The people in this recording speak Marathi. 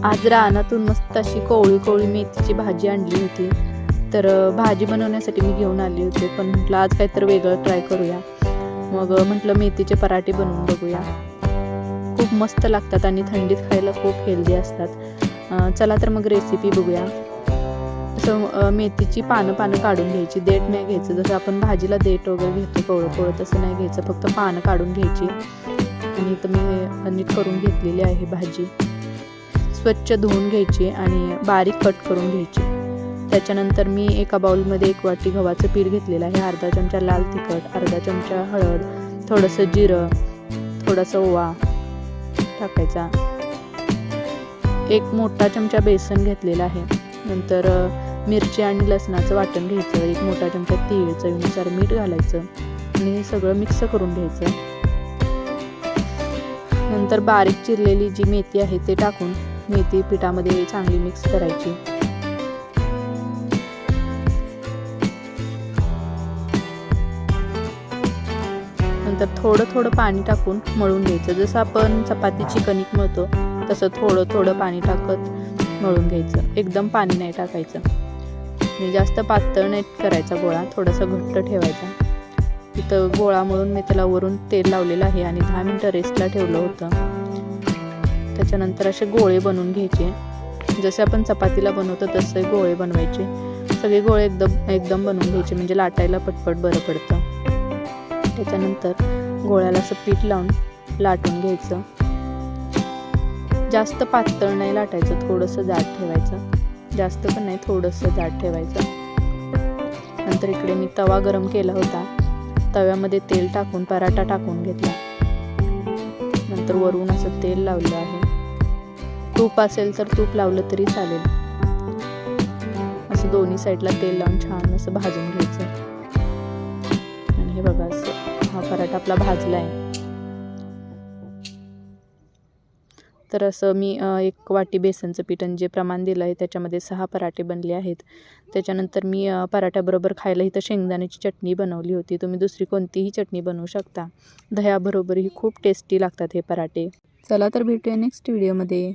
आज रानातून मस्त अशी कोवळी कोवळी मेथीची भाजी आणली होती. तर भाजी बनवण्यासाठी मी घेऊन आली होती, पण म्हटलं आज काहीतरी वेगळं ट्राय करूया. मग म्हटलं मेथीचे पराठे बनवून बघूया. खूप मस्त लागतात आणि थंडीत खायला खूप हेल्दी असतात. चला तर मग रेसिपी बघूया. असं मेथीची पानं काढून घ्यायची, देठ नाही घ्यायचं. जसं आपण भाजीला देठ वगैरे घेतो कोवळं कोवळं तसं नाही घ्यायचं, फक्त पानं काढून घ्यायची. आणि इथं मी नीट करून घेतलेली आहे भाजी. स्वच्छ धुवून घ्यायची आणि बारीक कट करून घ्यायची. त्याच्यानंतर मी एका बाउलमध्ये 1 वाटी गव्हाचं पीठ घेतलेलं आहे. अर्धा चमचा लाल तिखट, अर्धा चमचा हळद, थोडंसं जिरं, थोडासा ओवा टाकायचा. 1 मोठा चमचा बेसन घेतलेला आहे. नंतर मिरची आणि लसणाचं वाटण घ्यायचं. 1 मोठा चमचा तीळ, चवीनुसार मीठ घालायचं आणि हे सगळं मिक्स करून घ्यायचं. नंतर बारीक चिरलेली जी मेथी आहे ते टाकून मेथी पिठामध्ये चांगली मिक्स करायची. नंतर थोडं पाणी टाकून मळून घ्यायचं. जसं आपण चपातीची कणिक मळतो तसं थोडं पाणी टाकत मळून घ्यायचं. एकदम पाणी नाही टाकायचं आणि जास्त पातळ नाही करायचा गोळा, थोडासा घट्ट ठेवायचा. इथं गोळा मळून मी त्याला वरून तेल लावलेलं आहे आणि 10 मिनटं रेस्टला ठेवलं होतं. त्याच्यानंतर असे गोळे बनवून घ्यायचे. जसे आपण चपातीला बनवतो तसे गोळे बनवायचे. सगळे गोळे एकदम बनवून घ्यायचे, म्हणजे लाटायला पटपट बरं पडतं. त्याच्यानंतर गोळ्याला असं पीठ लावून लाटून घ्यायचं. जास्त पातळ नाही लाटायचं, थोडंसं जाड ठेवायचं. जास्त पण नाही, थोडंसं जाड ठेवायचं. नंतर इकडे मी तवा गरम केला होता. तव्यामध्ये तेल टाकून पराठा टाकून घेतला. नंतर वरून असं तेल लावलं आहे. तूप असेल तर तूप लावलं तरी चालेल. असं दोन्ही साईडला तेल लावून छान असं भाजून घ्यायचं. आणि हे बघा, असं हा पराठा आपला भाजला आहे. तर असं मी 1 वाटी बेसनचं पीठ आणि जे प्रमाण दिलं आहे त्याच्यामध्ये 6 पराठे बनले आहेत. त्याच्यानंतर मी पराठ्याबरोबर खायला इथं शेंगदाण्याची चटणी बनवली होती. तुम्ही दुसरी कोणतीही चटणी बनवू शकता. दह्याबरोबरही खूप टेस्टी लागतात हे पराठे. चला तर भेटूया नेक्स्ट व्हिडिओमध्ये.